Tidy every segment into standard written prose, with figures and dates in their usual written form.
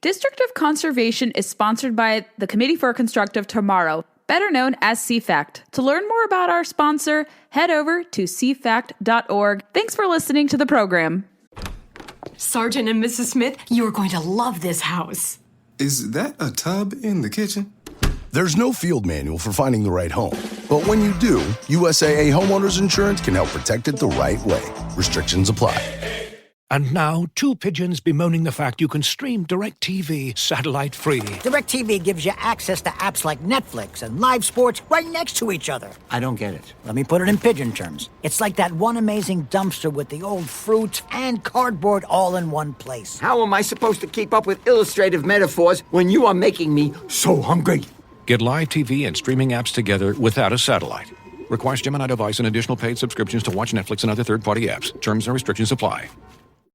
District of Conservation is sponsored by the Committee for a Constructive Tomorrow, better known as CFACT. To learn more about our sponsor, head over to cfact.org. Thanks for listening to the program. Sergeant and Mrs. Smith, you are going to love this house. Is that a tub in the kitchen? There's no field manual for finding the right home. But when you do, USAA Homeowners Insurance can help protect it the right way. Restrictions apply. And now, two pigeons bemoaning the fact you can stream DirecTV satellite-free. DirecTV gives you access to apps like Netflix and live sports right next to each other. I don't get it. Let me put it in pigeon terms. It's like that one amazing dumpster with the old fruits and cardboard all in one place. How am I supposed to keep up with illustrative metaphors when you are making me so hungry? Get live TV and streaming apps together without a satellite. Requires Gemini device and additional paid subscriptions to watch Netflix and other third-party apps. Terms and restrictions apply.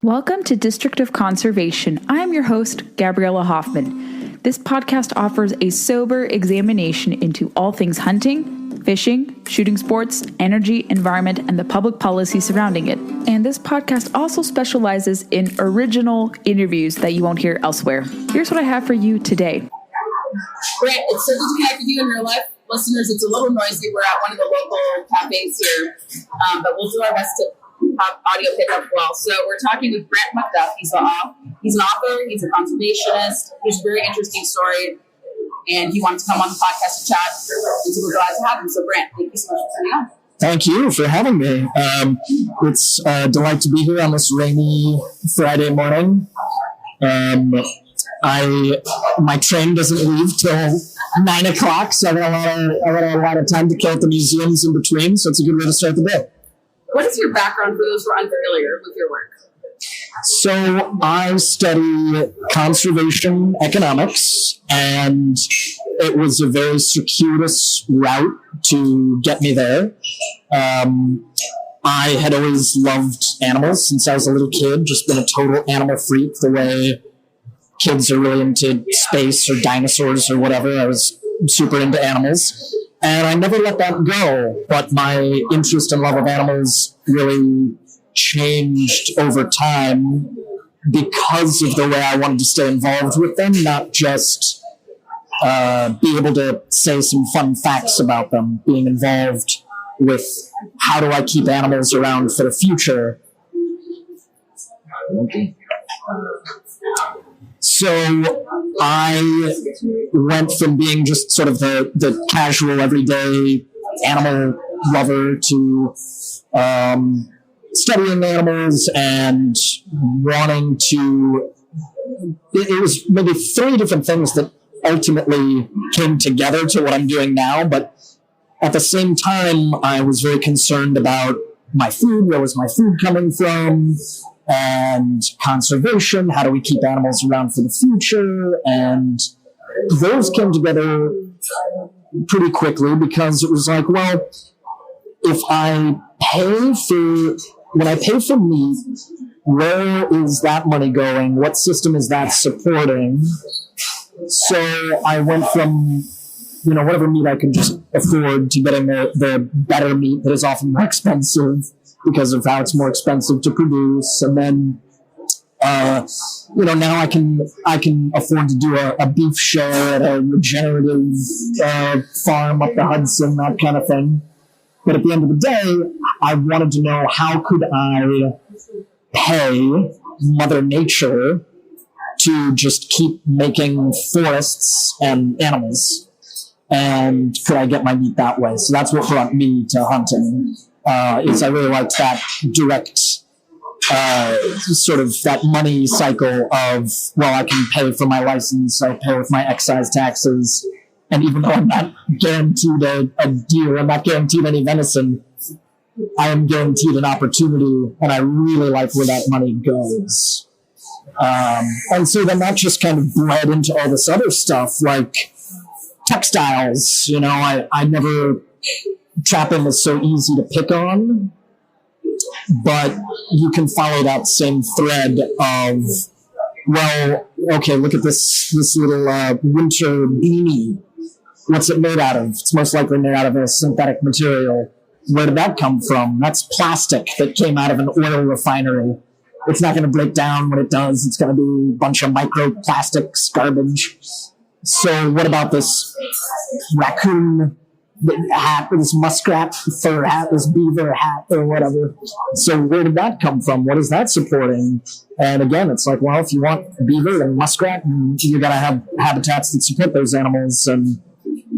Welcome to District of Conservation. I am your host, Gabriella Hoffman. This podcast offers a sober examination into all things hunting, fishing, shooting sports, energy, environment, and the public policy surrounding it. And this podcast also specializes in original interviews that you won't hear elsewhere. Here's what I have for you today. Brant, it's so good to connect with you in real life. Listeners, it's a little noisy. We're at one of the local cafes here, but we'll do our best to have audio pick up well. So we're talking with Brant McDuff. He's an author, he's a conservationist. He has a very interesting story, and he wanted to come on the podcast to chat, and so we're glad to have him. So Brant, thank you so much for coming on. Thank you for having me. It's a delight to be here on this rainy Friday morning. My train doesn't leave till 9 o'clock, so I got a lot of time to kill at the museums in between, so it's a good way to start the day. What is your background for those who are unfamiliar with your work? So I study conservation economics, and it was a very circuitous route to get me there. I had always loved animals since I was a little kid, just been a total animal freak, the way kids are really into space or dinosaurs or whatever. I was super into animals. And I never let that go, but my interest and love of animals really changed over time because of the way I wanted to stay involved with them, not just be able to say some fun facts about them, being involved with how do I keep animals around for the future. Okay. So I went from being just sort of the casual, everyday animal lover to studying animals and wanting to... It was maybe 3 different things that ultimately came together to what I'm doing now, but at the same time, I was very concerned about my food, where was my food coming from, and conservation, how do we keep animals around for the future, and those came together pretty quickly because it was like, well, if when I pay for meat, where is that money going? What system is that supporting? So I went from, whatever meat I could just afford to getting the better meat that is often more expensive because of how it's more expensive to produce. And then, now I can afford to do a beef share at a regenerative farm up the Hudson, that kind of thing. But at the end of the day, I wanted to know, how could I pay Mother Nature to just keep making forests and animals? And could I get my meat that way? So that's what brought me to hunting. Is I really liked that direct, sort of that money cycle of, well, I can pay for my license, I pay with my excise taxes, and even though I'm not guaranteed a deer, I'm not guaranteed any venison, I am guaranteed an opportunity, and I really like where that money goes. And so then that just kind of bled into all this other stuff, like textiles. I never... Trapping is so easy to pick on, but you can follow that same thread of, well, okay, look at this little winter beanie. What's it made out of? It's most likely made out of a synthetic material. Where did that come from? That's plastic that came out of an oil refinery. It's not going to break down. When it does, it's going to be a bunch of microplastics, garbage. So what about this raccoon hat, this muskrat fur hat, this beaver hat, or whatever? So where did that come from? What is that supporting? And again, it's like, well, if you want beaver and muskrat, you got to have habitats that support those animals. And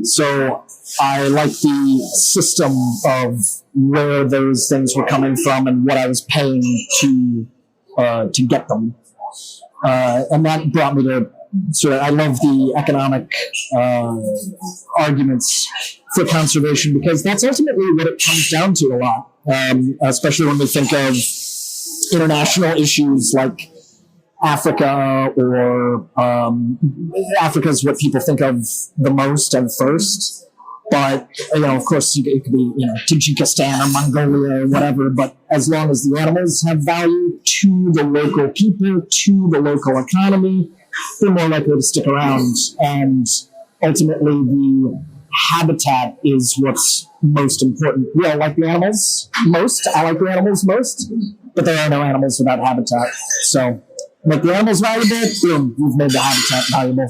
so I like the system of where those things were coming from and what I was paying to get them. And that brought me to I love the economic arguments for conservation, because that's ultimately what it comes down to a lot, especially when we think of international issues like Africa, or Africa is what people think of the most and first. But, of course, it could be, Tajikistan or Mongolia or whatever. But as long as the animals have value to the local people, to the local economy, they're more likely to stick around. And ultimately, the habitat is what's most important. We all like the animals most. I like the animals most. But there are no animals without habitat. So make the animals valuable, boom, you've made the habitat valuable.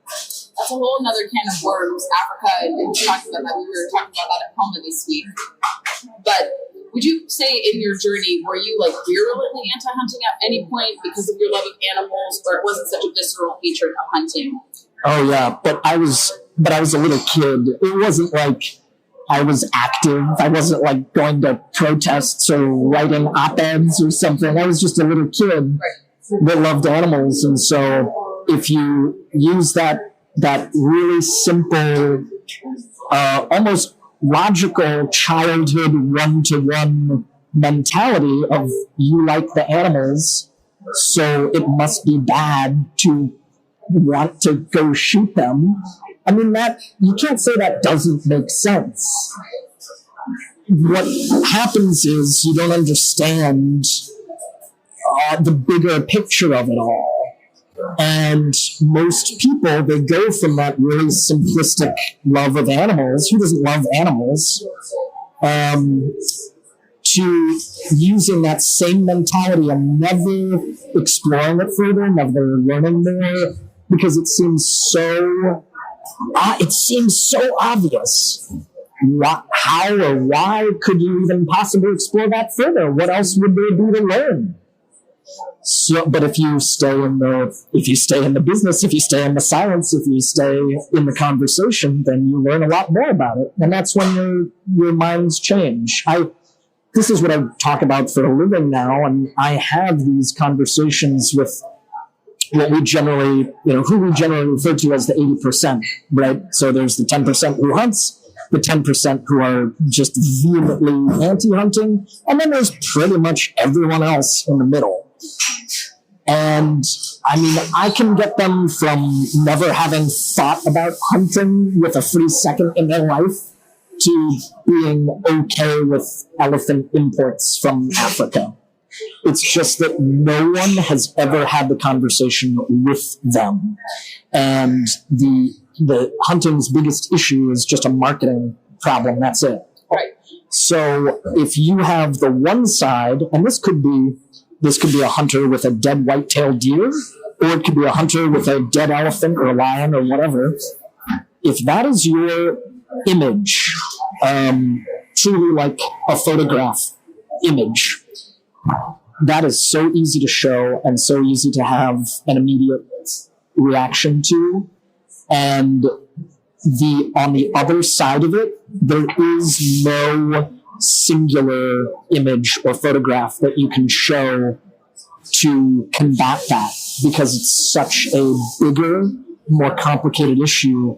That's a whole other can of worms. Africa, and talking about that, we were talking about that at home this week. But would you say in your journey, were you virulently anti-hunting at any point because of your love of animals, or it wasn't such a visceral hatred of hunting? Oh yeah, but I was a little kid. It wasn't like I was active. I wasn't going to protests or writing op-eds or something. I was just a little kid that loved animals. And so if you use that really simple, almost logical childhood one-to-one mentality of you like the animals, so it must be bad to want to go shoot them. I mean, that you can't say that doesn't make sense. What happens is you don't understand the bigger picture of it all. And most people, they go from that really simplistic love of animals, who doesn't love animals, to using that same mentality and never exploring it further, never learning more, because it seems so obvious. How or why could you even possibly explore that further? What else would there be to learn? So, but if you stay in the business, if you stay in the silence, if you stay in the conversation, then you learn a lot more about it, and that's when your minds change. This is what I talk about for a living now, and I have these conversations with what we generally, who we generally refer to as the 80%, right? So there's the 10% who hunts, the 10% who are just vehemently anti-hunting, and then there's pretty much everyone else in the middle. And I mean, I can get them from never having thought about hunting with a free second in their life to being okay with elephant imports from Africa. It's just that no one has ever had the conversation with them. And the hunting's biggest issue is just a marketing problem. That's it. Right. So if you have the one side, and this could be a hunter with a dead white-tailed deer, or it could be a hunter with a dead elephant or a lion or whatever. If that is your image, truly like a photograph image, that is so easy to show and so easy to have an immediate reaction to. And on the other side of it, there is no singular image or photograph that you can show to combat that, because it's such a bigger, more complicated issue.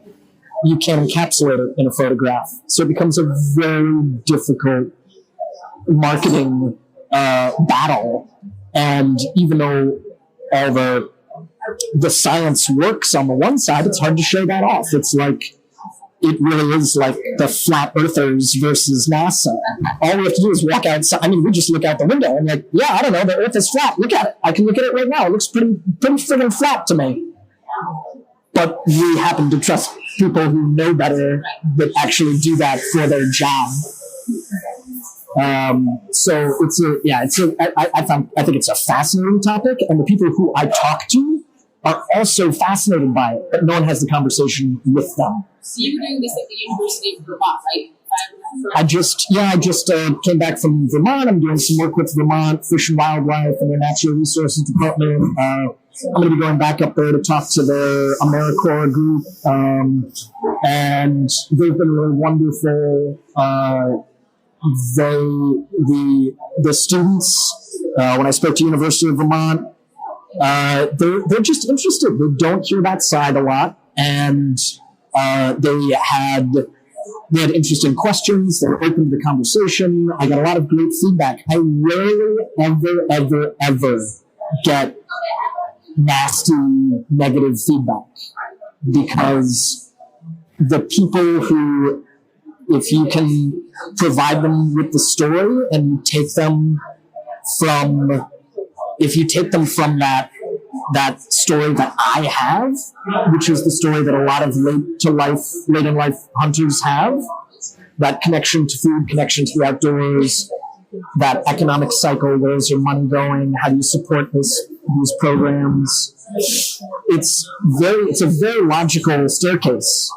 You can't encapsulate it in a photograph. So it becomes a very difficult marketing battle. And even though all the science works on the one side, it's hard to show that off. It's like, it really is like the flat earthers versus NASA. All we have to do is walk outside. I mean, we just look out the window and like, yeah, I don't know, the earth is flat. Look at it. I can look at it right now. It looks pretty friggin' flat to me. But we happen to trust people who know better that actually do that for their job. So I think it's a fascinating topic, and the people who I talk to are also fascinated by it, but no one has the conversation with them. So you were doing this at the University of Vermont, right? I just came back from Vermont. I'm doing some work with Vermont Fish and Wildlife and their Natural Resources Department. I'm going to be going back up there to talk to their AmeriCorps group, and they've been really wonderful. The students, when I spoke to University of Vermont, they're just interested. They don't hear that side a lot, and they had interesting questions. They were open to the conversation. I got a lot of great feedback. I rarely, ever get nasty, negative feedback, because the people who, if you can provide them with the story and you take them from that story that I have, which is the story that a lot of late in life hunters have, that connection to food, connection to the outdoors, that economic cycle, where's your money going, how do you support these programs. It's a very logical staircase,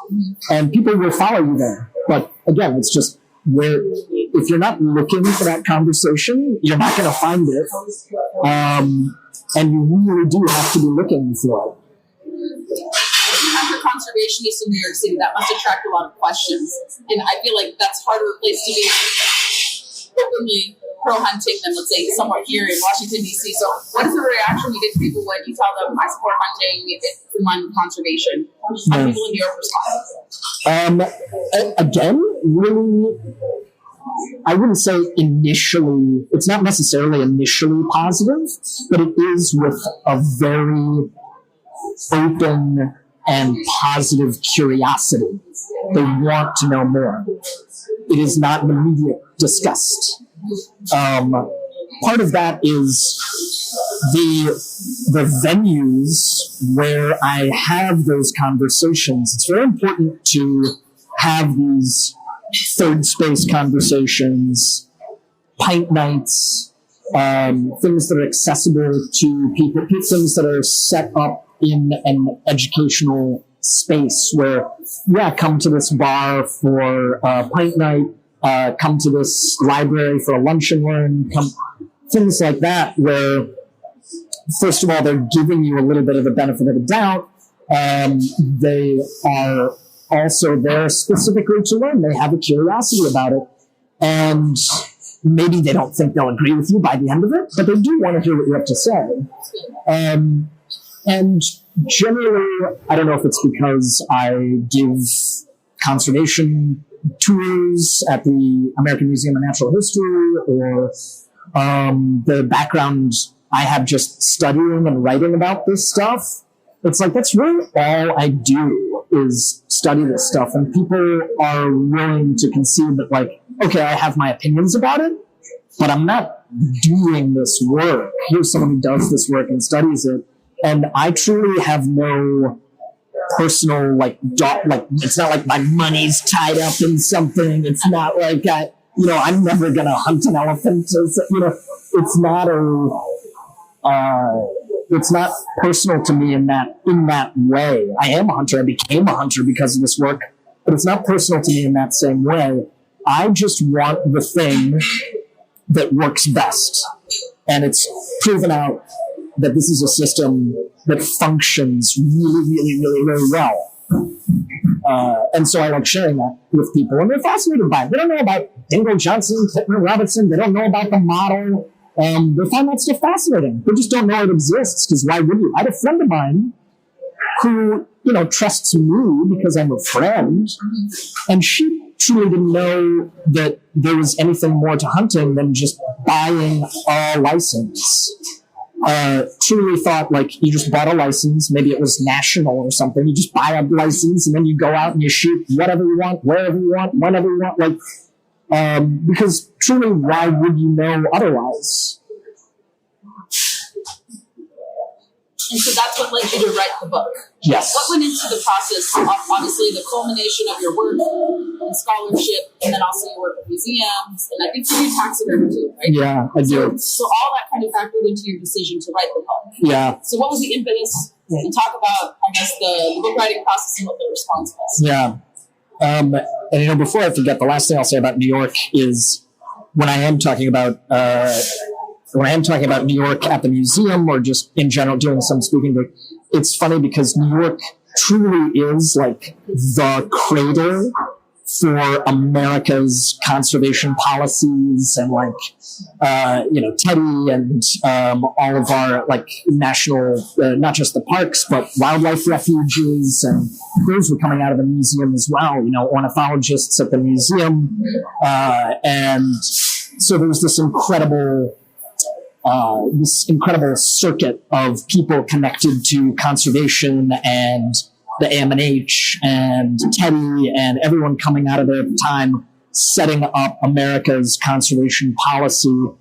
and people will follow you there. But again, it's just where, if you're not looking for that conversation, you're not going to find it. And you really do have to be looking for it. After Conservationist in New York City, that must attract a lot of questions. And I feel like that's harder place to be openly pro-hunting than, let's say, somewhere here in Washington, D.C. So what is the reaction you get to people when you tell them, I support hunting, it's in line with conservation? How do people in New York respond? Again, really, I wouldn't say initially, it's not necessarily initially positive, but it is with a very open and positive curiosity. They want to know more. It is not an immediate disgust. Part of that is the venues where I have those conversations. It's very important to have these third space conversations, pint nights, things that are accessible to people, things that are set up in an educational space where, come to this bar for a pint night, come to this library for a lunch and learn, things like that, where, first of all, they're giving you a little bit of the benefit of the doubt. They are also there specifically to learn. They have a curiosity about it. And maybe they don't think they'll agree with you by the end of it, but they do want to hear what you have to say. And generally, I don't know if it's because I give conservation tours at the American Museum of Natural History, or the background I have just studying and writing about this stuff. It's like, that's really all I do, is study this stuff. And people are willing to concede that, like, okay, I have my opinions about it, but I'm not doing this work. Here's someone who does this work and studies it. And I truly have no personal, it's not like my money's tied up in something. It's not like I'm never going to hunt an elephant. It's not personal to me in that way. I am a hunter. I became a hunter because of this work, but it's not personal to me in that same way. I just want the thing that works best. And it's proven out that this is a system that functions really, really, really, really well. And so I like sharing that with people, and they're fascinated by it. They don't know about Dingo Johnson, Pittman Robertson. They don't know about the model. They find that stuff fascinating. They just don't know it exists, because why would you? I had a friend of mine who, trusts me because I'm a friend, and she truly didn't know that there was anything more to hunting than just buying a license. Truly thought, like, you just bought a license, maybe it was national or something, you just buy a license and then you go out and you shoot whatever you want, wherever you want, whenever you want, because truly, why would you know otherwise? And so that's what led you to write the book. Yes. What went into the process? Obviously, the culmination of your work and scholarship, and then also your work with museums, and I think you do taxidermy too, right? Yeah, I do. So all that kind of factored into your decision to write the book. Yeah. So what was the impetus? And talk about, I guess, the book writing process and what the response was. Yeah. And before I forget, the last thing I'll say about New York is when I am talking about New York at the museum or just in general doing some speaking work, it's funny because New York truly is like the cradle for America's conservation policies and Teddy and all of our like national, not just the parks, but wildlife refuges, and those were coming out of the museum as well, ornithologists at the museum. And so there was this incredible circuit of people connected to conservation and the AMNH and Teddy and everyone coming out of there at the time, setting up America's conservation policy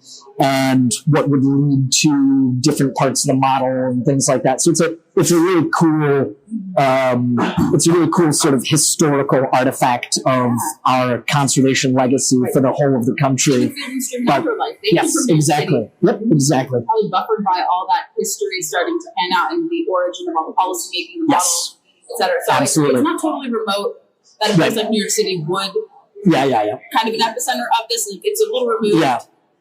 and what would lead to different parts of the model and things like that. So it's a really cool sort of historical artifact of our conservation legacy for the whole of the country. Yes, exactly. Yep, exactly. Probably buffered by all that history starting to pan out and the origin of all the policy making, yes, et cetera. So absolutely. It's not totally remote that a place like New York City would kind of an epicenter of this. Like, it's a little removed,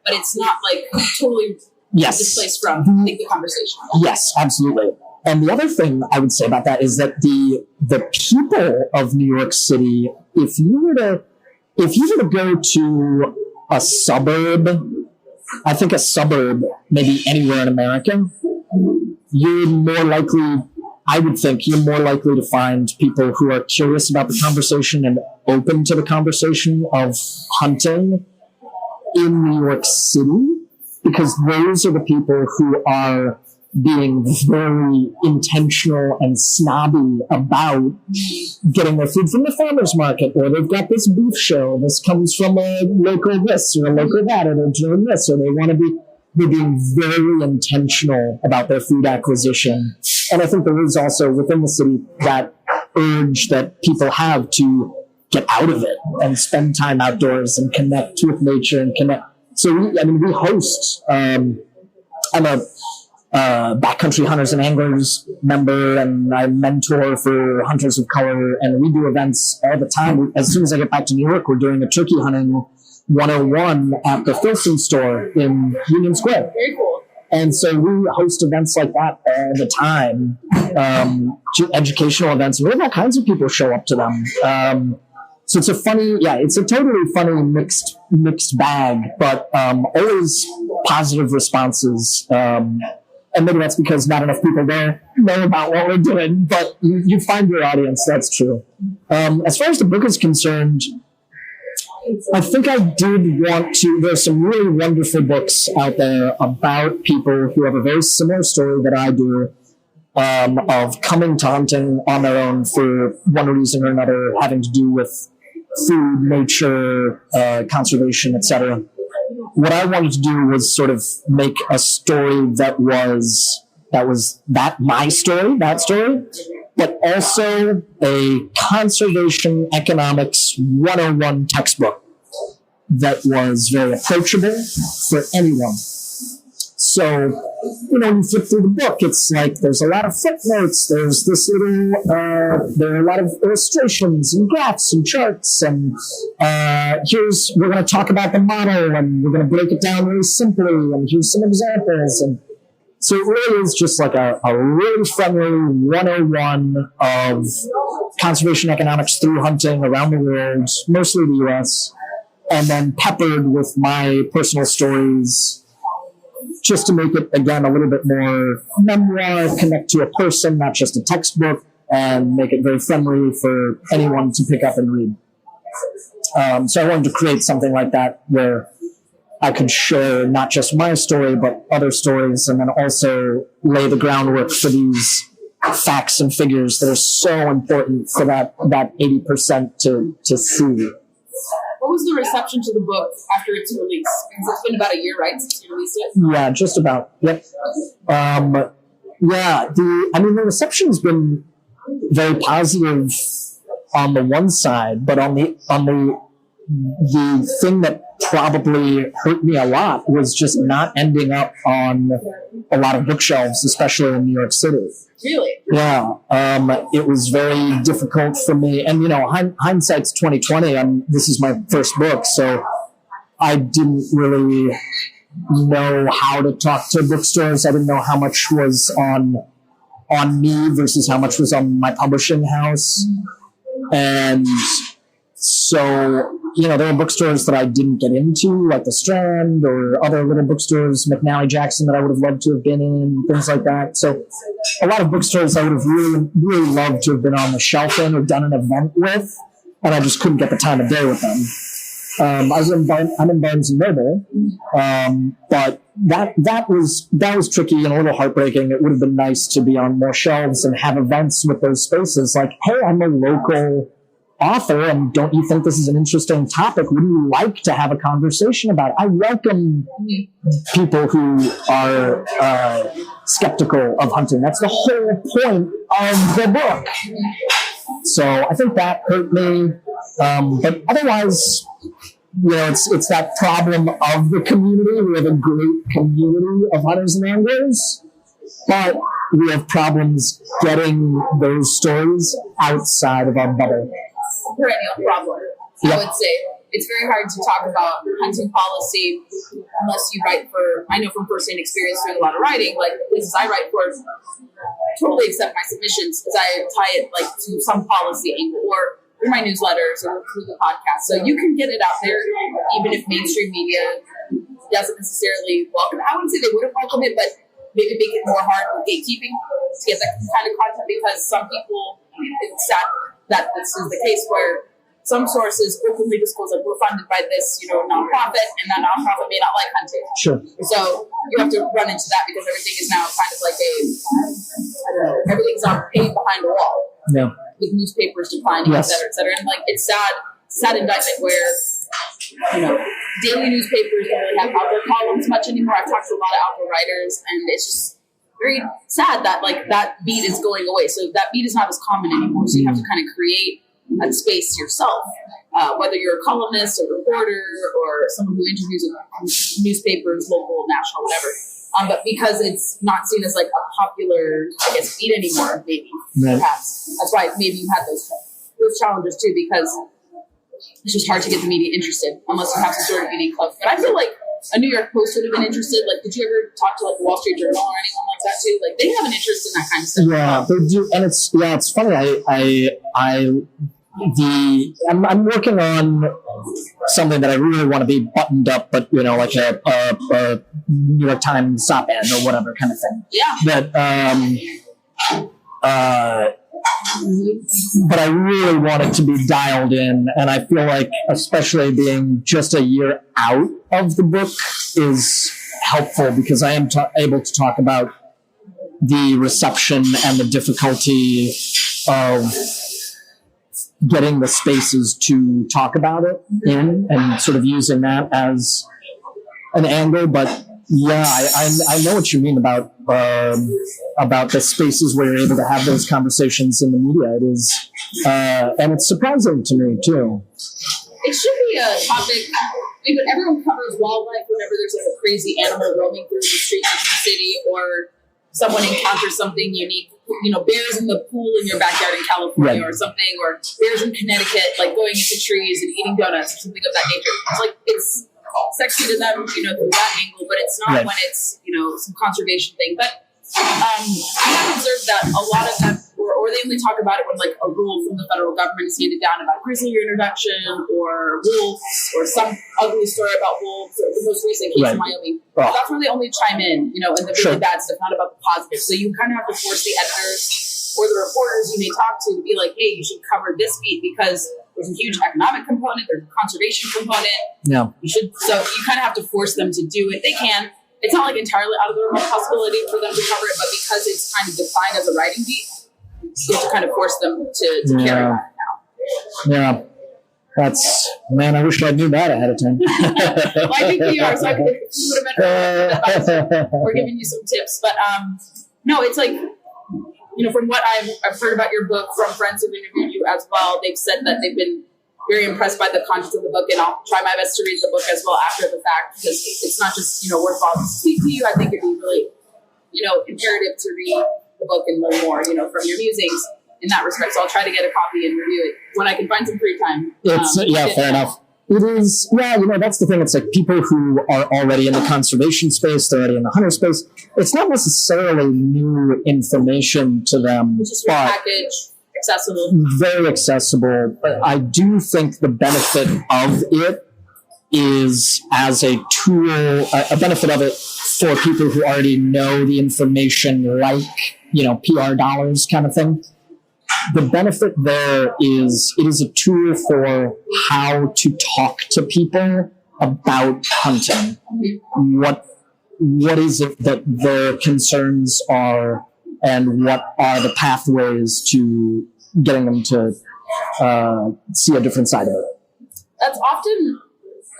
but it's not like totally displaced from the conversation. Yes, absolutely. And the other thing I would say about that is that the people of New York City, if you were to go to a suburb, I think a suburb, maybe anywhere in America, I would think you're more likely to find people who are curious about the conversation and open to the conversation of hunting in New York City, because those are the people who are being very intentional and snobby about getting their food from the farmer's market, or they've got this beef show, this comes from a local this or a local that, or they're doing this, or they're being very intentional about their food acquisition. And I think there is also within the city that urge that people have to get out of it and spend time outdoors and connect with nature and connect. So we host, I'm a Backcountry Hunters and Anglers member, and I mentor for Hunters of Color, and we do events all the time. As soon as I get back to New York, we're doing a turkey hunting 101 at the Filson store in Union Square. Very cool. And so we host events like that all the time, educational events, and we have all kinds of people show up to them. So it's a totally funny mixed bag, but always positive responses. And maybe that's because not enough people there know about what we're doing, but you find your audience, that's true. As far as the book is concerned, I think I did want to, there's some really wonderful books out there about people who have a very similar story that I do, of coming to hunting on their own for one reason or another, having to do with food, nature, conservation, etc. What I wanted to do was sort of make a story that was my story, that story, but also a conservation economics 101 textbook that was very approachable for anyone. So, you flip through the book, it's like there's a lot of footnotes, there's this little, there are a lot of illustrations and graphs and charts, and we're going to talk about the model, and we're going to break it down really simply, and here's some examples, and so it really is just like a really friendly 101 of conservation economics through hunting around the world, mostly the U.S., and then peppered with my personal stories, just to make it, again, a little bit more memoir, connect to a person, not just a textbook, and make it very friendly for anyone to pick up and read. So I wanted to create something like that where I could share not just my story, but other stories, and then also lay the groundwork for these facts and figures that are so important for that 80% to see. What was the reception to the book after its release? Because it's been about a year, right, since you released it? Yeah, just about. Yep. Yeah, the reception's been very positive on the one side, but on the thing that probably hurt me a lot was just not ending up on a lot of bookshelves, especially in New York City. Really? Yeah, it was very difficult for me. And, hindsight's 2020. This is my first book, so I didn't really know how to talk to bookstores. I didn't know how much was on me versus how much was on my publishing house. And so, there were bookstores that I didn't get into, like the Strand or other little bookstores, McNally Jackson, that I would have loved to have been in, things like that. So a lot of bookstores I would have really, really loved to have been on the shelf in or done an event with, and I just couldn't get the time of day with them. I'm in Barnes and Noble, but that was tricky and a little heartbreaking. It would have been nice to be on more shelves and have events with those spaces. Like, hey, I'm a local author, and don't you think this is an interesting topic? Would you like to have a conversation about it? I welcome people who are skeptical of hunting. That's the whole point of the book. So I think that hurt me, but otherwise, it's that problem of the community. We have a great community of hunters and anglers, but we have problems getting those stories outside of our bubble. Perennial problem. I would say it's very hard to talk about hunting policy unless you write for, I know from first-hand experience doing a lot of writing, like places I write for totally accept my submissions because I tie it like to some policy angle or through my newsletters or through the podcast. So you can get it out there even if mainstream media doesn't necessarily welcome it. I wouldn't say they would have welcomed it, but maybe make it more hard with gatekeeping to get that kind of content because some people, it's sad that this is the case where some sources openly disclose that we're funded by this, nonprofit, and that nonprofit may not like hunting. Sure. So you have to run into that because everything is now kind of like everything's on paid behind a wall. Yeah. With newspapers declining, yes. et cetera, and like it's sad indictment where daily newspapers don't really have outdoor columns much anymore. I've talked to a lot of outdoor writers, and it's just very sad that that beat is going away. So that beat is not as common anymore. So you have to kind of create a space yourself, whether you're a columnist, a reporter, or someone who interviews with newspapers, local, national, whatever. But because it's not seen as like a popular, beat anymore, maybe, perhaps. That's why maybe you had those challenges too, because it's just hard to get the media interested unless you have some sort of unique club. But I feel like a New York Post would have been interested. Like, did you ever talk to like the Wall Street Journal or anyone like that too? Like, they have an interest in that kind of stuff. Yeah, they do, and it's funny. I'm working on something that I really want to be buttoned up, but like a New York Times op-ed or whatever kind of thing. Yeah. But I really want it to be dialed in, and I feel like, especially being just a year out of the book, is helpful because I am able to talk about the reception and the difficulty of getting the spaces to talk about it in, and sort of using that as an angle. But yeah, I know what you mean about the spaces where you're able to have those conversations in the media. It is, and it's surprising to me too. It should be a topic. But everyone covers wildlife whenever there's like a crazy animal roaming through the streets of the city, or someone encounters something unique. Bears in the pool in your backyard in California, or something, or bears in Connecticut, like going into trees and eating donuts or something of that nature. It's like it's sexy to them, through that angle, but it's not when it's some conservation thing. But I have observed that a lot of them, or they only talk about it when like a rule from the federal government is handed down about grizzly introduction or wolves or some ugly story about wolves. Or the most recent case in Wyoming. So that's where they only chime in, and the really bad stuff, not about the positive. So you kind of have to force the editors or the reporters you may talk to be like, hey, you should cover this beat because there's a huge economic component, there's a conservation component. Yeah. So you kind of have to force them to do it. They can. It's not like entirely out of the realm of possibility for them to cover it, but because it's kind of defined as a writing beat, you have to kind of force them to carry that now. Yeah. I wish I knew that ahead of time. Well, I think we are, so we would have been advice. We're giving you some tips, but no, it's like, from what I've heard about your book from friends who've interviewed you as well, they've said that they've been very impressed by the content of the book, and I'll try my best to read the book as well after the fact, because it's not just, worthwhile to speak to you. I think it'd be really, imperative to read the book and learn more, from your musings in that respect. So I'll try to get a copy and review it when I can find some free time. Fair enough. It is, that's the thing. It's like people who are already in the conservation space, they're already in the hunter space. It's not necessarily new information to them. It's just repackaged, accessible. Very accessible. But I do think the benefit of it is as a tool, a benefit of it for people who already know the information, like, PR dollars kind of thing. The benefit there is it is a tool for how to talk to people about hunting. What is it that their concerns are, and what are the pathways to getting them to see a different side of it? That's often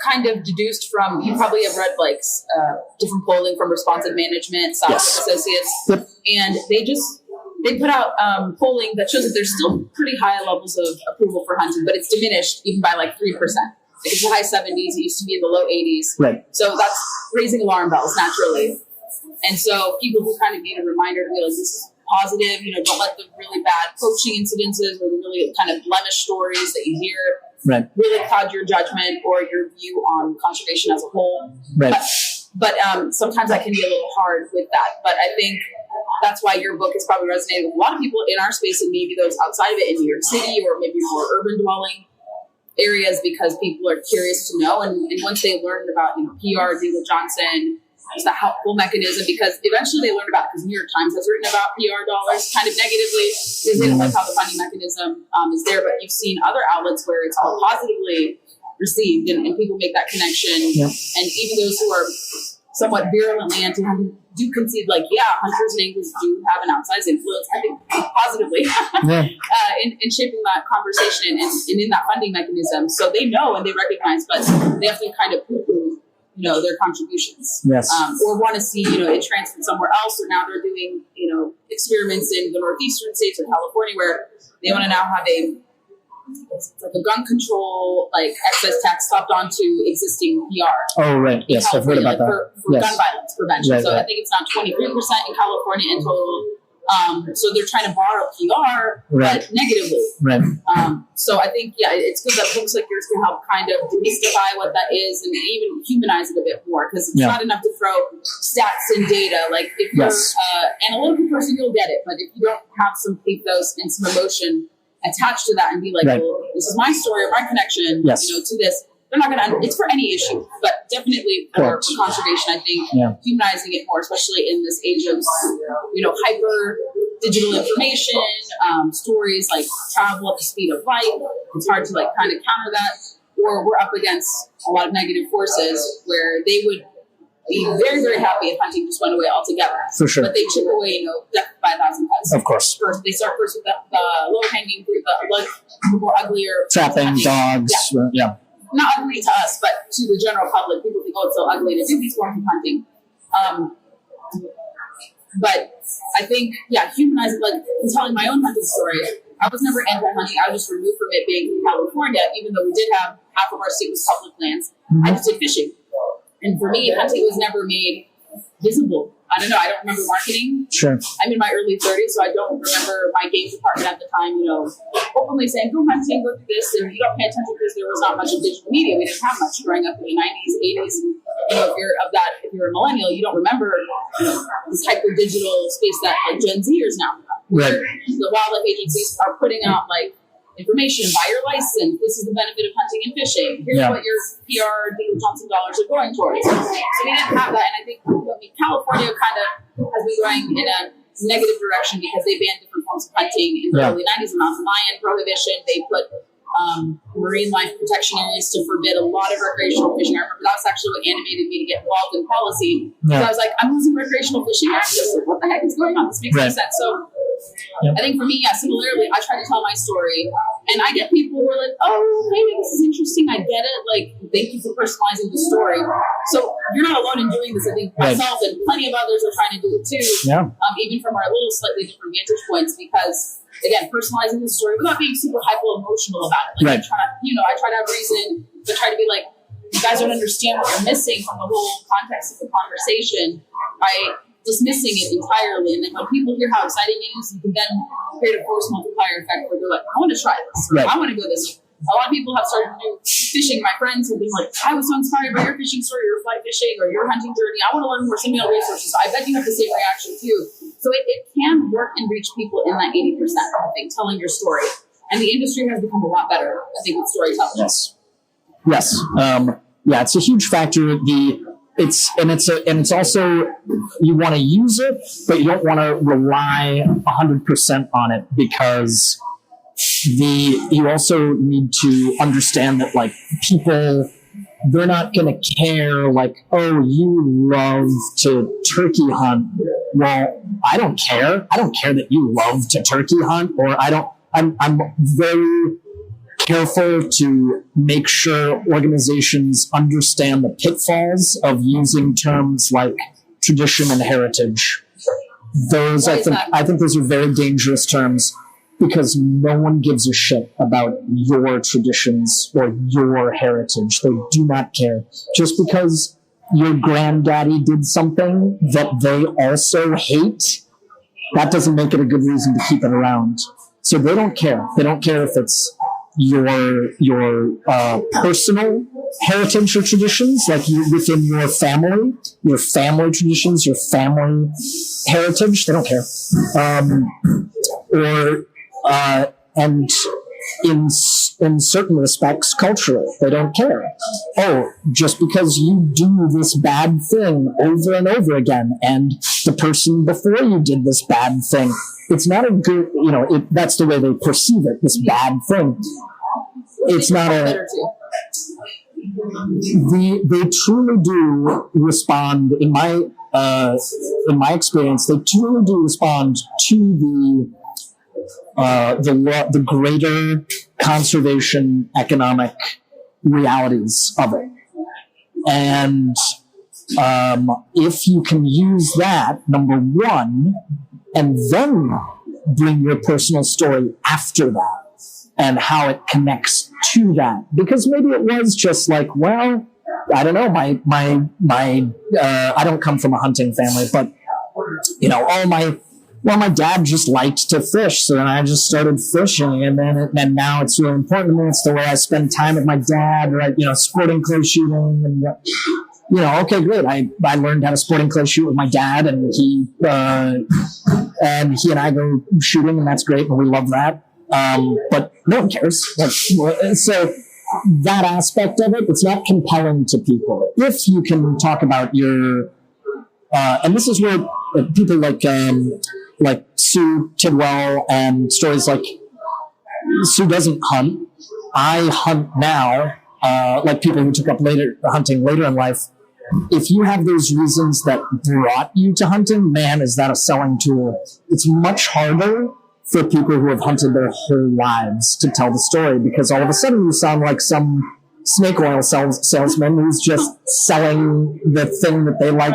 kind of deduced from, you probably have read different polling from Responsive Management, Southwick Associates, Yep. and they put out polling that shows that there's still pretty high levels of approval for hunting, but it's diminished even by 3%. It's the high 70s. It used to be in the low 80s. Right. So that's raising alarm bells naturally. And so people who kind of need a reminder to be like, this is positive, don't let the really bad poaching incidences or the really kind of blemish stories that you hear really cloud your judgment or your view on conservation as a whole. Right. But sometimes that can be a little hard with that. But I think that's why your book has probably resonated with a lot of people in our space, and maybe those outside of it in New York City or maybe more urban dwelling areas, because people are curious to know. And once they learned about, PR, Dingle Johnson, just the helpful mechanism, because eventually they learned about it because New York Times has written about PR dollars kind of negatively because they don't like how the funding mechanism is there. But you've seen other outlets where it's all positively received, and people make that connection. Yep. And even those who are somewhat virulently anti-hunting do concede, hunters and anglers do have an outsized influence, I think, positively in shaping that conversation and in that funding mechanism. So they know and they recognize, but they have to kind of poo-poo, their contributions. Yes. Or want to see, it transferred somewhere else, or now they're doing, experiments in the northeastern states or California where they want to now have it's like a gun control, excess tax slapped onto existing PR. Oh, right. Yes, I've heard about that. For gun violence prevention. Right, so right. I think it's now 23% in California in total. So they're trying to borrow PR, but negatively. Right. So I think, it's good that books like yours can help kind of demystify what that is and even humanize it a bit more, because it's not enough to throw stats and data. If you're an analytical person, you'll get it. But if you don't have some pathos and some emotion attached to that and be like, well, this is my story or my connection, to this, they're not going to, it's for any issue, but definitely for conservation, I think humanizing it more, especially in this age of, hyper digital information, stories like travel at the speed of light. It's hard to kind of counter that, or we're up against a lot of negative forces where they would be very, very happy if hunting just went away altogether. For sure. But they chip away, death by 1,000 cuts. Of course. They start first with the low-hanging fruit, the more uglier. Trapping dogs. Yeah. Not ugly to us, but to the general public. People think, it's so ugly to do these forms of hunting. But I think, humanizing, telling my own hunting story. I was never anti-hunting. I was just removed from it being in California, even though we did have half of our state was public lands. I just did fishing. And for me, hunting was never made visible. I don't know. I don't remember marketing. Sure. I'm in my early 30s, so I don't remember my game department at the time, openly saying, go hunting, go do this. And you don't pay attention because there was not much of digital media. We didn't have much growing up in the 90s, 80s. And, if you're a millennial, you don't remember this hyper digital space that Gen Zers now have. Where the wildlife agencies are putting out information, buy your license. This is the benefit of hunting and fishing. Here's what your PR Dingle Johnson dollars are going towards. So we didn't have that, and I think California kind of has been going in a negative direction because they banned different forms of hunting in the early 90s. The mountain lion prohibition. They put marine life protection areas to forbid a lot of recreational fishing. I remember that was actually what animated me to get involved in policy. So I was like, I'm losing recreational fishing access. What the heck is going on? This makes no sense. So I think for me, similarly, I try to tell my story And I get people who are like, oh, hey, this is interesting. I get it. Like, thank you for personalizing the story. So you're not alone in doing this. I think myself and plenty of others are trying to do it too. Yeah. Even from our little slightly different vantage points, because again, personalizing the story without being super hyper emotional about it. Like, I try to have reason, but try to be like, you guys don't understand what you're missing from the whole context of the conversation by dismissing it entirely. And then when people hear how exciting it is, you can then create a force multiplier effect where they're like, I want to try this. Or, I want to go this way. A lot of people have started to do fishing. My friends have been like, I was so inspired by your fishing story, your fly fishing, or your hunting journey. I want to learn more similar resources. So I bet you have the same reaction too. So it can work and reach people in that 80%, I think, telling your story. And the industry has become a lot better, I think, with storytelling. Yes. Yeah, it's a huge factor. It's also, you want to use it, but you don't want to rely 100% on it, because you also need to understand that, like, people, they're not going to care, like, oh, you love to turkey hunt. Well, I don't care. I don't care that you love to turkey hunt, or I'm very careful to make sure organizations understand the pitfalls of using terms like tradition and heritage. I think those are very dangerous terms, because no one gives a shit about your traditions or your heritage. They do not care. Just because your granddaddy did something that they also hate, that doesn't make it a good reason to keep it around. So they don't care. They don't care if it's your personal heritage or traditions, like within your family traditions, your family heritage. They don't care. And in certain respects, culturally, they don't care. Oh, just because you do this bad thing over and over again, and the person before you did this bad thing, it's not a good, that's the way they perceive it, this bad thing. It's not they truly do respond, in my experience, they truly do respond to the greater conservation economic realities of it. And if you can use that, number one, and then bring your personal story after that and how it connects to that. Because maybe it was just like, well, I don't know, I don't come from a hunting family, but, my dad just liked to fish, so then I just started fishing, and then now it's really important to me. It's the way I spend time with my dad, right? Sporting clay shooting, and okay, great. I learned how to sporting clay shoot with my dad, and he and I go shooting, and that's great, and we love that. But no one cares. So that aspect of it, it's not compelling to people. If you can talk about your, and this is where people like Sue Tidwell and stories like Sue doesn't hunt. I hunt now, like people who took up hunting later in life. If you have those reasons that brought you to hunting, man, is that a selling tool. It's much harder for people who have hunted their whole lives to tell the story, because all of a sudden you sound like some snake oil salesman who's just selling the thing that they like.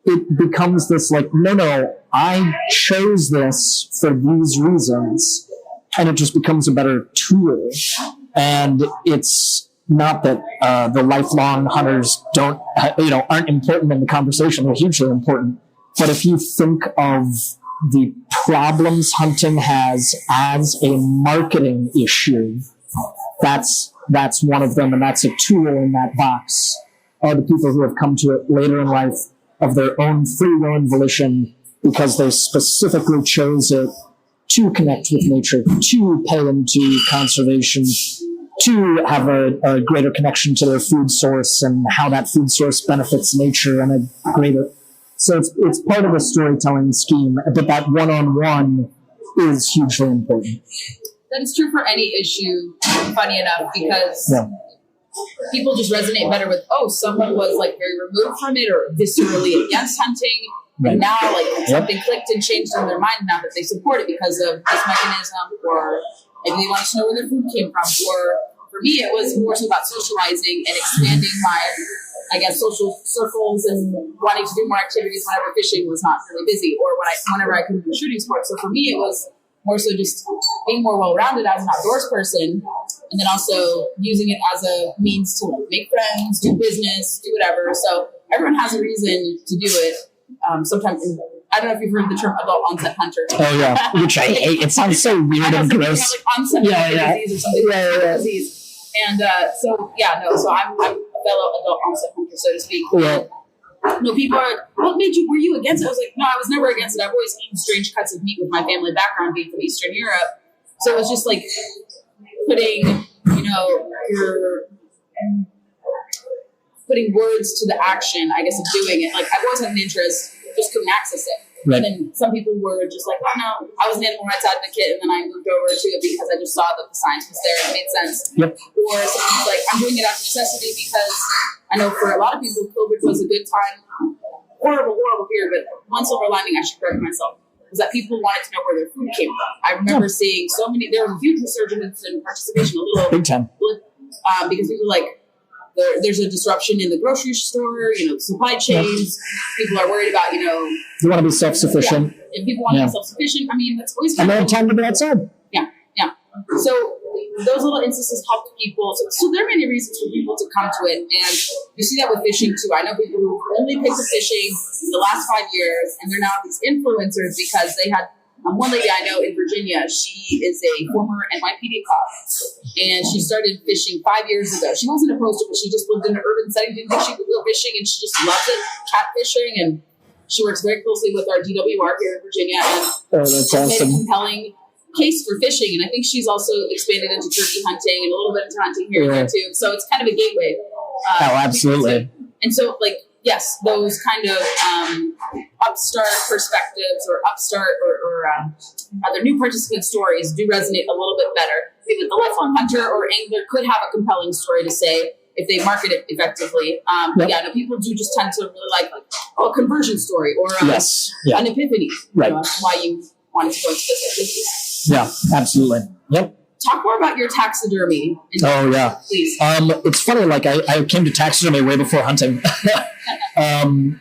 It becomes this like, no, I chose this for these reasons, and it just becomes a better tool. And it's not that the lifelong hunters aren't important in the conversation. They're hugely important. But if you think of the problems hunting has as a marketing issue, that's one of them, and that's a tool in that box. Are the people who have come to it later in life of their own free will and volition, because they specifically chose it to connect with nature, to pay into conservation, to have a greater connection to their food source and how that food source benefits nature and a greater. So it's part of the storytelling scheme, but that one-on-one is hugely important. That is true for any issue, funny enough, because people just resonate better with, someone was like very removed from it or viscerally against hunting. Right. And now something clicked and changed in their mind now that they support it because of this mechanism or maybe they wanted to know where their food came from. Or for me, it was more so about socializing and expanding my, I guess, social circles and wanting to do more activities whenever fishing was not really busy, or whenever I couldn't do shooting sports. So for me, it was more so just being more well-rounded as an outdoors person, and then also using it as a means to make friends, do business, do whatever. So everyone has a reason to do it. Sometimes, I don't know if you've heard the term adult onset hunter. Oh yeah, which I hate. It sounds so weird and gross. Like onset disease or something. Disease. And so I'm a fellow adult onset hunter, so to speak. Yeah. No, people are like, were you against it? I was like, no, I was never against it. I've always eaten strange cuts of meat with my family background being from Eastern Europe. So it was just like putting words to the action, I guess, of doing it. Like, I've always had an interest, just couldn't access it. Right. And then some people were just like, oh no, I was an animal rights advocate, and then I moved over to it because I just saw that the science was there and it made sense. Yep. Or someone's like, I'm doing it out of necessity because I know for a lot of people, COVID was a good time. Horrible period, but one silver lining, I should correct myself, was that people wanted to know where their food came from. I remember seeing so many, there was a huge resurgence in participation, big time. Because people were like, there's a disruption in the grocery store, supply chains. People are worried about, You want to be self-sufficient. Yeah. And people want to be self-sufficient. I mean, that's always and they have time to be outside. Yeah. So those little instances helped people. So there are many reasons for people to come to it. And you see that with fishing too. I know people who only picked up fishing in the last 5 years, and they're now these influencers because they had one lady I know in Virginia. She is a former NYPD cop, and she started fishing 5 years ago. She wasn't opposed to it, but she just lived in an urban setting, didn't think she could go fishing, and she just loves it, catfishing, and she works very closely with our DWR here in Virginia, and that's awesome. made a compelling case for fishing. And I think she's also expanded into turkey hunting and a little bit into hunting here and there too. So it's kind of a gateway. Absolutely. And so, yes, those kind of upstart perspectives or upstart or other new participant stories do resonate a little bit better. Maybe the lifelong hunter or angler could have a compelling story to say if they market it effectively. People do just tend to really like a conversion story or an epiphany. Right. Why you wanted to go into this business. Yeah, absolutely. Yep. Talk more about your taxidermy. Oh, yeah. Please. It's funny, I came to taxidermy way before hunting.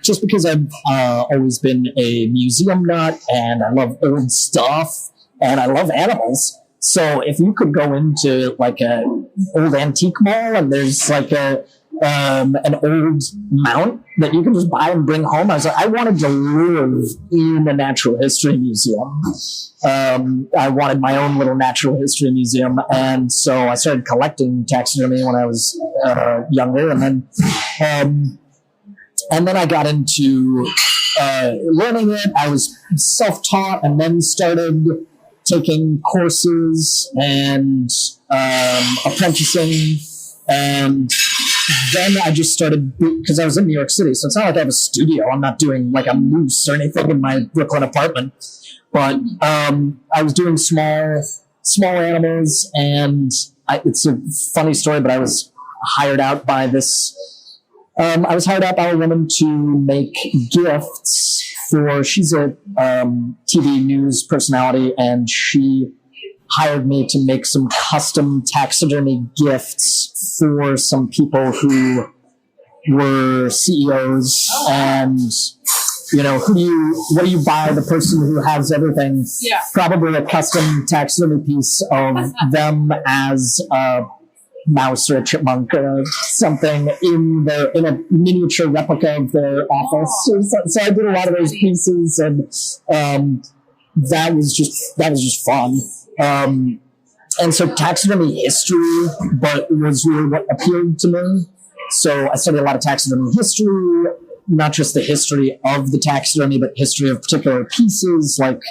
Just because I've always been a museum nut, and I love old stuff, and I love animals. So if you could go into an old antique mall and there's an old mount that you can just buy and bring home, I was like, I wanted to live in a natural history museum. I wanted my own little natural history museum, and so I started collecting taxidermy when I was younger, and then I got into learning it. I was self-taught, and then started taking courses and apprenticing, and then I just started, because I was in New York City, so it's not like I have a studio. I'm not doing a moose or anything in my Brooklyn apartment. But I was doing small animals, and it's a funny story, but I was hired out by a woman to make gifts she's a TV news personality, and she hired me to make some custom taxidermy gifts for some people who were CEOs and... what do you buy the person who has everything? Yeah. Probably a custom taxidermy piece of them as a mouse or a chipmunk or something in a miniature replica of their office. So I did a lot of those pieces, and that was just fun. And so taxidermy history, but was really what appealed to me. So I studied a lot of taxidermy history. Not just the history of the taxidermy, but history of particular pieces, like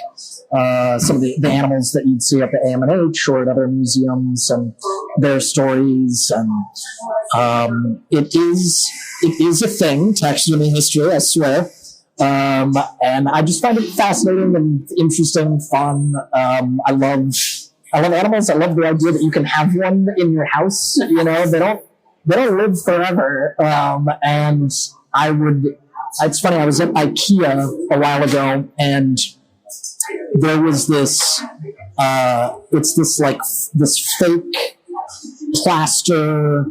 some of the animals that you'd see up at AM&H or at other museums, and their stories. And it is a thing, taxidermy history, I swear. And I just find it fascinating and interesting, fun. I love animals. I love the idea that you can have one in your house. They don't live forever. And it's funny, I was at IKEA a while ago, and there was this It's this fake plaster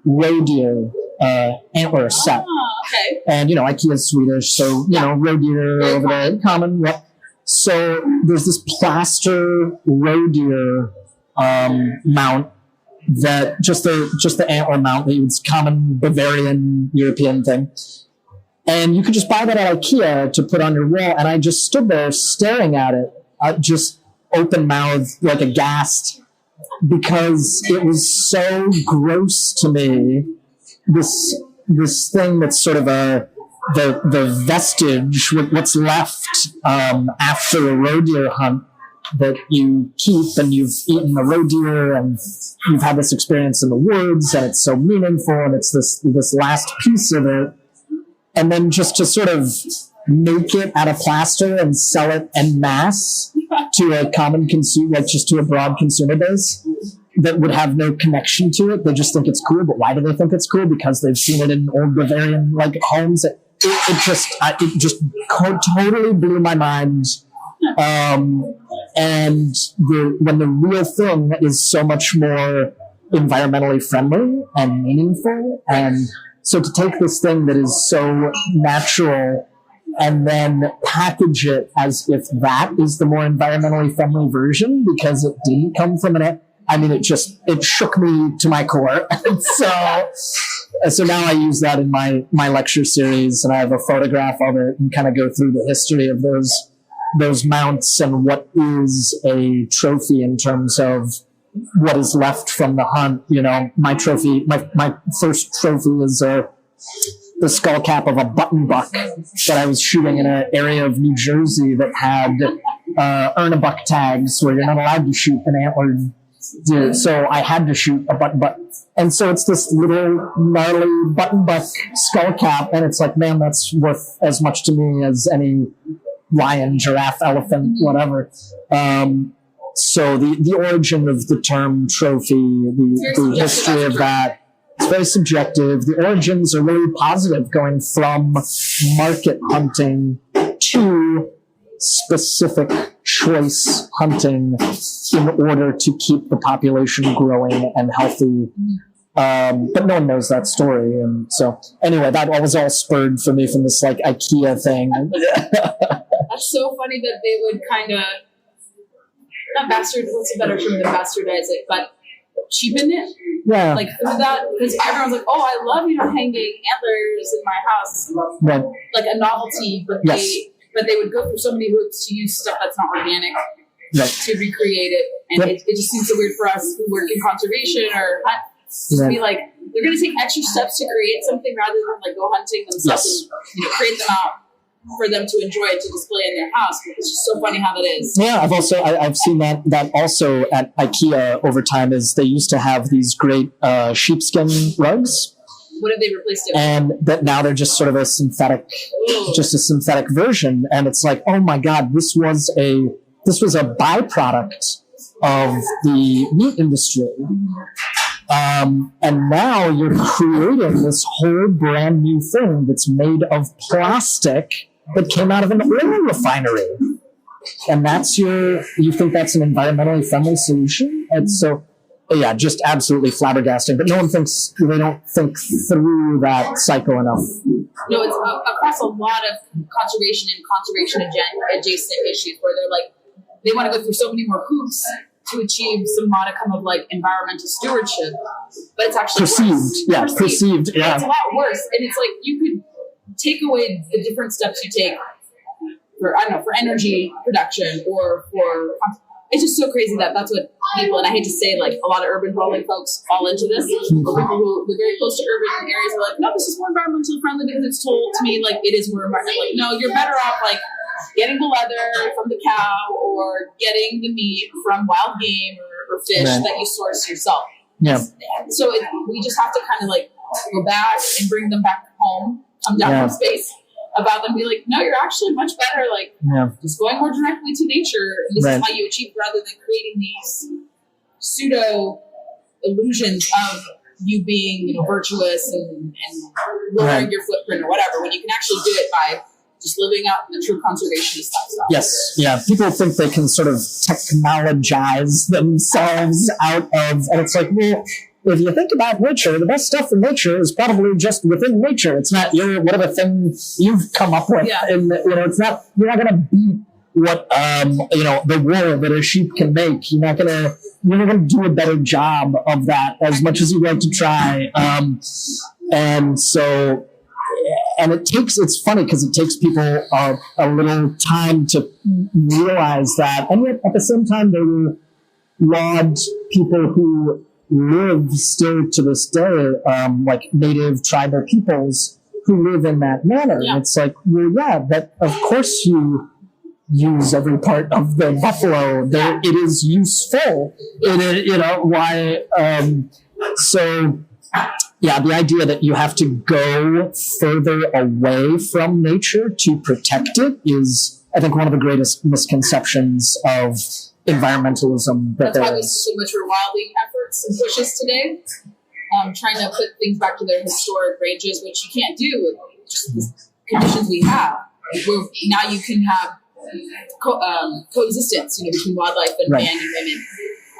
roe deer antler set. Okay. And, IKEA's Swedish, so, roe deer over there, common. Yep. So there's this plaster roe deer mount that just the antler mount, it's common Bavarian European thing. And you could just buy that at IKEA to put on your wall. And I just stood there staring at it, just open mouthed, like aghast, because it was so gross to me. This thing that's sort of the vestige, what's left after a roe deer hunt that you keep, and you've eaten a roe deer and you've had this experience in the woods and it's so meaningful and it's this last piece of it. And then just to sort of make it out of plaster and sell it en masse to a common consumer, like just to a broad consumer base that would have no connection to it. They just think it's cool. But why do they think it's cool? Because they've seen it in old Bavarian homes. It just totally blew my mind. And when the real thing is so much more environmentally friendly and meaningful, and so to take this thing that is so natural and then package it as if that is the more environmentally friendly version because it didn't come from it shook me to my core. And so now I use that in my lecture series, and I have a photograph of it and kind of go through the history of those mounts and what is a trophy in terms of what is left from the hunt. My trophy, my first trophy is the skull cap of a button buck that I was shooting in an area of New Jersey that had earn a buck tags where you're not allowed to shoot an antlered deer. So I had to shoot a button buck. And so it's this little gnarly button buck skull cap, and it's like, man, that's worth as much to me as any lion, giraffe, elephant, whatever. So the origin of the term trophy, the history of that, it's very subjective. The origins are really positive, going from market hunting to specific choice hunting in order to keep the population growing and healthy. But no one knows that story. And so anyway, that was all spurred for me from this IKEA thing. That's so funny that they would kind of, not bastard, what's a better term than bastardize it, but cheapen it. Yeah. Through that, because everyone's like, oh, I love, hanging antlers in my house. Right. Like a novelty, but they would go through so many hoops to use stuff that's not organic to recreate it. And it just seems so weird for us who work in conservation or hunt to be like, they're going to take extra steps to create something rather than go hunting themselves and create them out for them to enjoy it, to display in their house. But it's just so funny how that is. Yeah, I've seen that also at IKEA over time. Is they used to have these great sheepskin rugs. What have they replaced it with? And that now they're just sort of a synthetic version. And it's like, oh my God, this was a byproduct of the meat industry. And now you're creating this whole brand new thing that's made of plastic that came out of an oil refinery. And you think that's an environmentally friendly solution? And so, yeah, just absolutely flabbergasting. But they don't think through that cycle enough. No, it's across a lot of conservation and conservation adjacent issues where they're like, they want to go through so many more hoops to achieve some modicum of environmental stewardship, but it's actually perceived. Yeah, it's a lot worse. And it's like you could take away the different steps you take for energy production or for. It's just so crazy that's what people, and I hate to say, a lot of urban dwelling folks fall into this. Or people who live very close to urban areas are like, no, this is more environmentally friendly because it's told to me it is more environmentally. No, you're better off getting the leather from the cow or getting the meat from wild game or fish that you source yourself. Yeah. So we just have to kind of go back and bring them back home, come down from space about them, be like, no, you're actually much better. Just going more directly to nature. And this is how you achieve rather than creating these pseudo illusions of you being, virtuous and lowering your footprint or whatever, when you can actually do it by just living out the true conservationist lifestyle. Yes, yeah. People think they can sort of technologize themselves out of, and it's like, well, if you think about nature, the best stuff in nature is probably just within nature. It's not your whatever thing you've come up with, and it's not. You're not going to beat what the wool that a sheep can make. You're not going to do a better job of that as much as you'd like to try. And so. And it's funny because it takes people a little time to realize that. And yet, at the same time, they will laud people who live still to this day, like native tribal peoples who live in that manner. Yeah. It's like, well, yeah, but of course you use every part of the buffalo. It is useful. Why? So... Yeah, the idea that you have to go further away from nature to protect it is, I think, one of the greatest misconceptions of environmentalism. That's why we see so much rewilding efforts and pushes today, trying to put things back to their historic ranges, which you can't do with just the conditions we have. Where now you can have coexistence, between wildlife and man and women.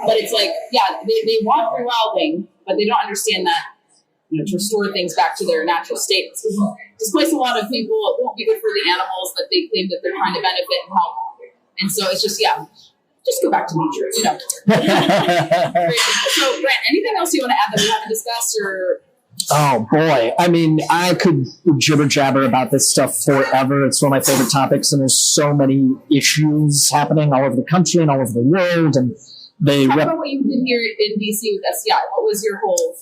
But it's like, they want rewilding, but they don't understand that. To restore things back to their natural state. Displace a lot of people. It won't be good for the animals that they claim that they're trying to benefit and help. And so it's just, just go back to nature, So, Brant, anything else you want to add that we haven't discussed or? Oh boy. I mean, I could jibber jabber about this stuff forever. It's one of my favorite topics, and there's so many issues happening all over the country and all over the world. And Talk about what you did here in DC with SCI. What was your whole...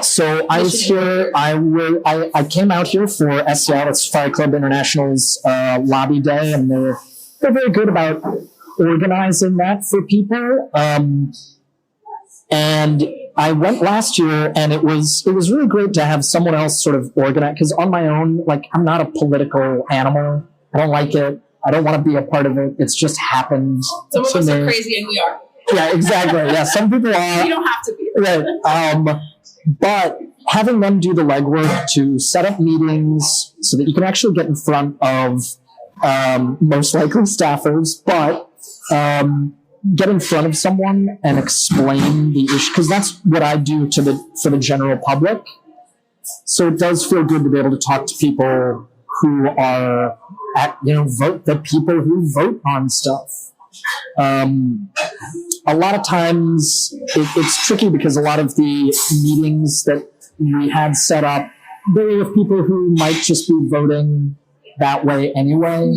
So I was here, I came out here for SCI, that's Fire Club International's lobby day, and they're very good about organizing that for people. And I went last year, and it was really great to have someone else sort of organize, because on my own, like, I'm not a political animal. I don't like it. I don't want to be a part of it. It's just happened. Some of us are crazy, and we are. Yeah, exactly. Yeah, some people are. You don't have to be. Right. But having them do the legwork to set up meetings so that you can actually get in front of most likely staffers, but get in front of someone and explain the issue, because that's what I do for the general public. So it does feel good to be able to talk to people who are the people who vote on stuff. A lot of times it's tricky because a lot of the meetings that we had set up, they were with people who might just be voting that way anyway.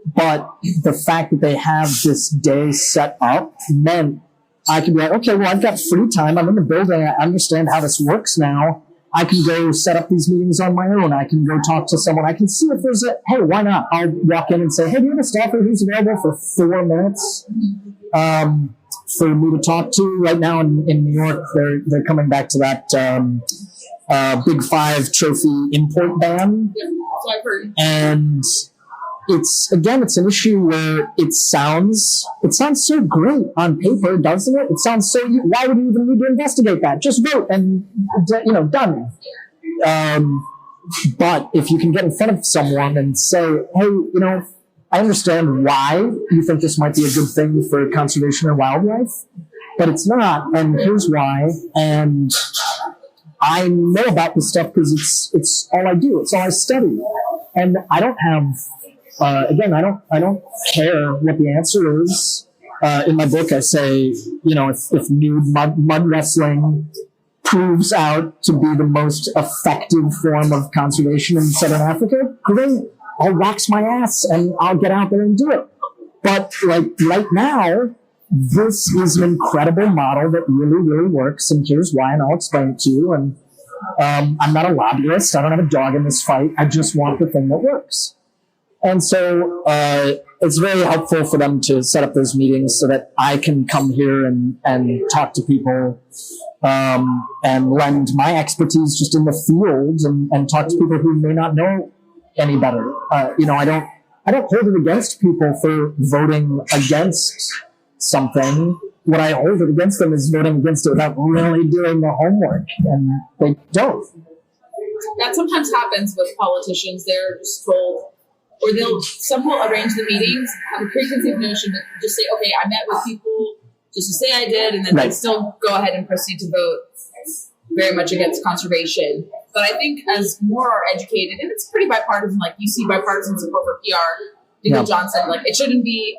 But the fact that they have this day set up meant I could be like, okay, well, I've got free time. I'm in the building. I understand how this works now. I can go set up these meetings on my own. I can go talk to someone. I can see if there's hey, why not? I'll walk in and say, hey, do you have a staffer who's available for 4 minutes for me to talk to? Right now in New York, they're coming back to that Big Five trophy import ban. Yeah, so I've heard. And it's an issue where it sounds so great on paper, doesn't it? It sounds so, why would you even need to investigate that? Just vote and, done. But if you can get in front of someone and say, hey, I understand why you think this might be a good thing for conservation and wildlife, but it's not, and here's why, and I know about this stuff because it's all I do. It's all I study. And I don't have... again, I don't care what the answer is. In my book, I say, if nude mud wrestling proves out to be the most effective form of conservation in Southern Africa, great. I'll wax my ass and I'll get out there and do it. But right now, this is an incredible model that really, really works. And here's why, and I'll explain it to you. And I'm not a lobbyist. I don't have a dog in this fight. I just want the thing that works. And so it's very helpful for them to set up those meetings so that I can come here and talk to people and lend my expertise just in the field and talk to people who may not know any better. I don't hold it against people for voting against something. What I hold it against them is voting against it without really doing the homework, and they don't. That sometimes happens with politicians. They're just told, some will arrange the meetings, have a preconceived notion, but just say, okay, I met with people just to say I did, and then they still go ahead and proceed to vote very much against conservation. But I think as more are educated, and it's pretty bipartisan, like you see bipartisan support for PR, Dingle Johnson, like it shouldn't be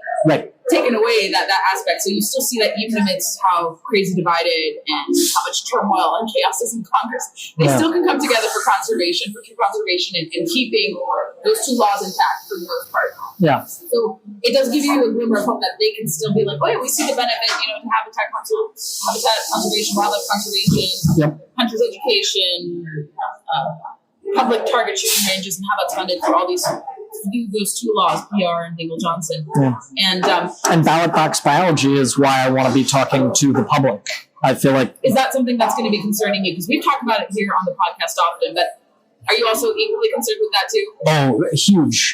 taken away that aspect. So you still see that even amidst how crazy divided and how much turmoil and chaos is in Congress, they still can come together for conservation, for true conservation, and keeping those two laws intact for the most part. Yeah. So it does give you a glimmer of hope that they can still be like, oh yeah, we see the benefit, to habitat conservation, wildlife conservation, hunters education, public target shooting ranges, and how that's funded for all these. Do those two laws, PR and Dingle Johnson. And ballot box biology is why I want to be talking to the public. I feel like... Is that something that's going to be concerning you? Because we've talked about it here on the podcast often, but are you also equally concerned with that too? Oh,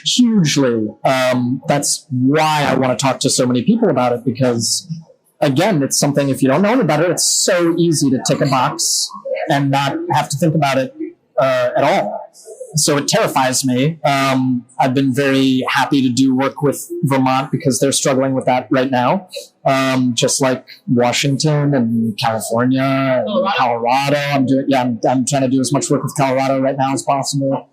hugely. That's why I want to talk to so many people about it, because, again, it's something, if you don't know about it, it's so easy to tick a box and not have to think about it at all. So it terrifies me. I've been very happy to do work with Vermont because they're struggling with that right now. Just like Washington and California and Colorado. I'm trying to do as much work with Colorado right now as possible.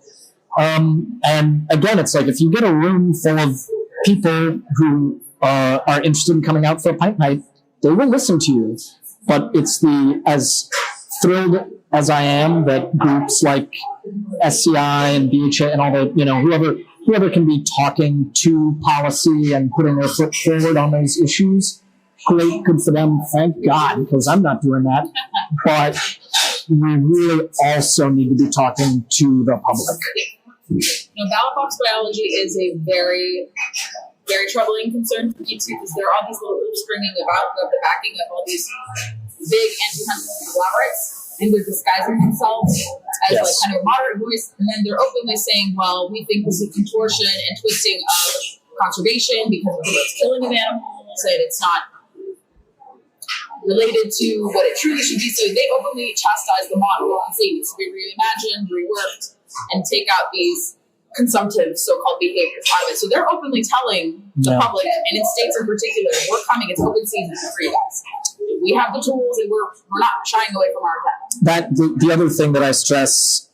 And again, it's like if you get a room full of people who are interested in coming out for a pint night, they will listen to you. But it's as thrilled as I am that groups like SCI and BHA and all the, whoever can be talking to policy and putting their foot forward on those issues, great, good for them. Thank God, because I'm not doing that. But we really also need to be talking to the public. Ballot box biology is a very, very troubling concern for me too, because there are all these little hoops springing about the backing of all these big anti-hunting conglomerates. And they're disguising themselves as like kind of a moderate voice, and then they're openly saying, well, we think this is contortion and twisting of conservation because of what's killing of animals, and it's not related to what it truly should be. So they openly chastise the model and say it needs to be reimagined, reworked, and take out these consumptive so-called behaviors out of it. So they're openly telling the public, and in states in particular, we're coming, it's open season for you guys. We have the tools, and we're not shying away from our attack. The other thing that I stress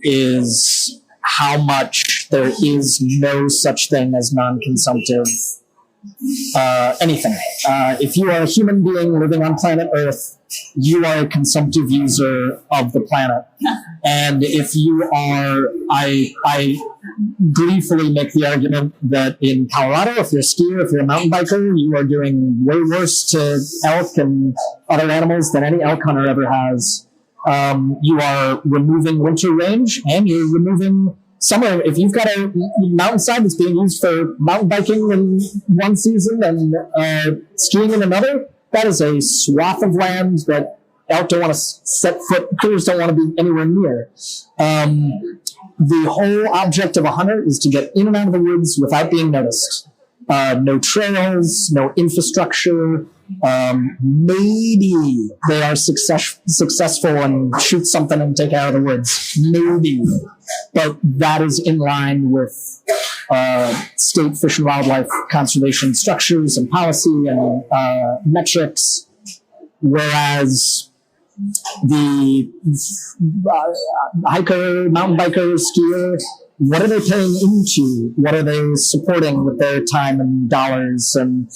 is how much there is no such thing as non-consumptive anything. If you are a human being living on planet Earth, you are a consumptive user of the planet. And if you are, I gleefully make the argument that in Colorado, if you're a skier, if you're a mountain biker, you are doing way worse to elk and other animals than any elk hunter ever has. You are removing winter range, and you're removing summer. If you've got a mountainside that's being used for mountain biking in one season and skiing in another, that is a swath of land that elk don't want to set foot, critters don't want to be anywhere near. The whole object of a hunter is to get in and out of the woods without being noticed. No trails, no infrastructure. Maybe they are successful and shoot something and take out of the woods. Maybe. But that is in line with state fish and wildlife conservation structures and policy and metrics, whereas the hiker, mountain biker, skier, what are they paying into? What are they supporting with their time and dollars? And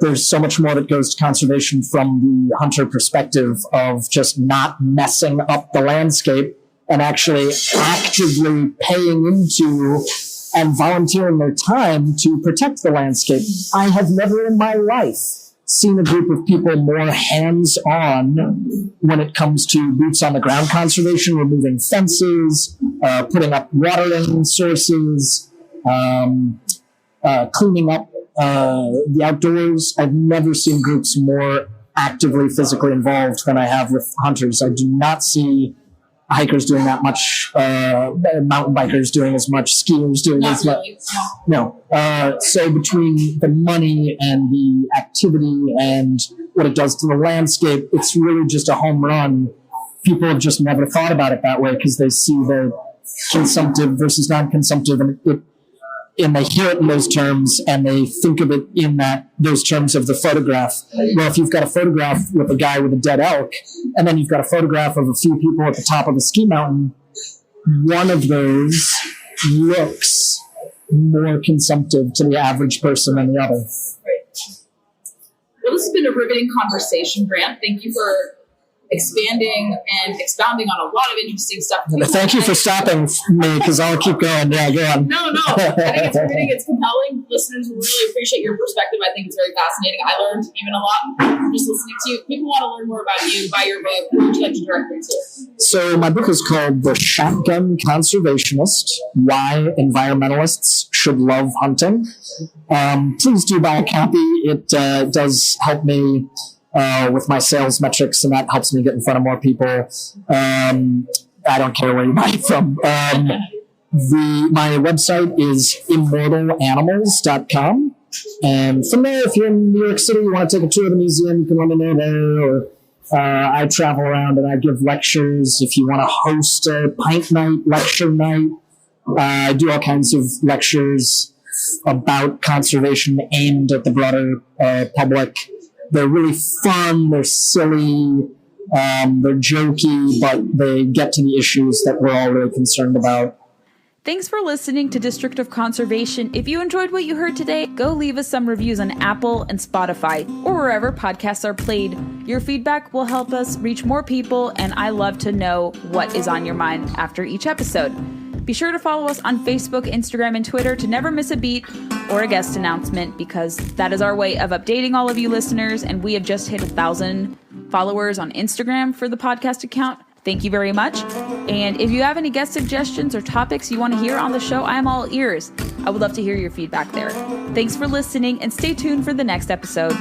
there's so much more that goes to conservation from the hunter perspective of just not messing up the landscape and actually actively paying into and volunteering their time to protect the landscape. I have never in my life seen a group of people more hands-on when it comes to boots on the ground conservation, removing fences, putting up watering sources, cleaning up the outdoors. I've never seen groups more actively physically involved than I have with hunters. I do not see hikers doing that much, mountain bikers doing as much, skiers doing as much. No. So between the money and the activity and what it does to the landscape, it's really just a home run. People have just never thought about it that way because they see the consumptive versus non-consumptive, and they hear it in those terms, and they think of it in those terms of the photograph. Well, if you've got a photograph with a guy with a dead elk, and then you've got a photograph of a few people at the top of a ski mountain, one of those looks more consumptive to the average person than the other. Well, this has been a riveting conversation, Brant. Thank you for expanding and expounding on a lot of interesting stuff. Thank you for stopping me, because I'll keep going. Yeah, go on. No. I think it's riveting. It's compelling. Listeners will really appreciate your perspective. I think it's very fascinating. I learned even a lot just listening to you. If people want to learn more about you, buy your book, who would you like to direct them to? So my book is called The Shotgun Conservationist, Why Environmentalists Should Love Hunting. Please do buy a copy. It does help me with my sales metrics, and that helps me get in front of more people. I don't care where you buy it from. My website is immortalanimals.com. And from there, if you're in New York City, you want to take a tour of the museum, you can let me know there. Or I travel around and I give lectures. If you want to host a pint night, lecture night, I do all kinds of lectures about conservation aimed at the broader public. They're really fun, they're silly, they're jokey, but they get to the issues that we're all really concerned about. Thanks for listening to District of Conservation. If you enjoyed what you heard today, go leave us some reviews on Apple and Spotify, or wherever podcasts are played. Your feedback will help us reach more people, and I love to know what is on your mind after each episode. Be sure to follow us on Facebook, Instagram, and Twitter to never miss a beat or a guest announcement, because that is our way of updating all of you listeners, and we have just hit 1,000 followers on Instagram for the podcast account. Thank you very much. And if you have any guest suggestions or topics you want to hear on the show, I am all ears. I would love to hear your feedback there. Thanks for listening, and stay tuned for the next episode.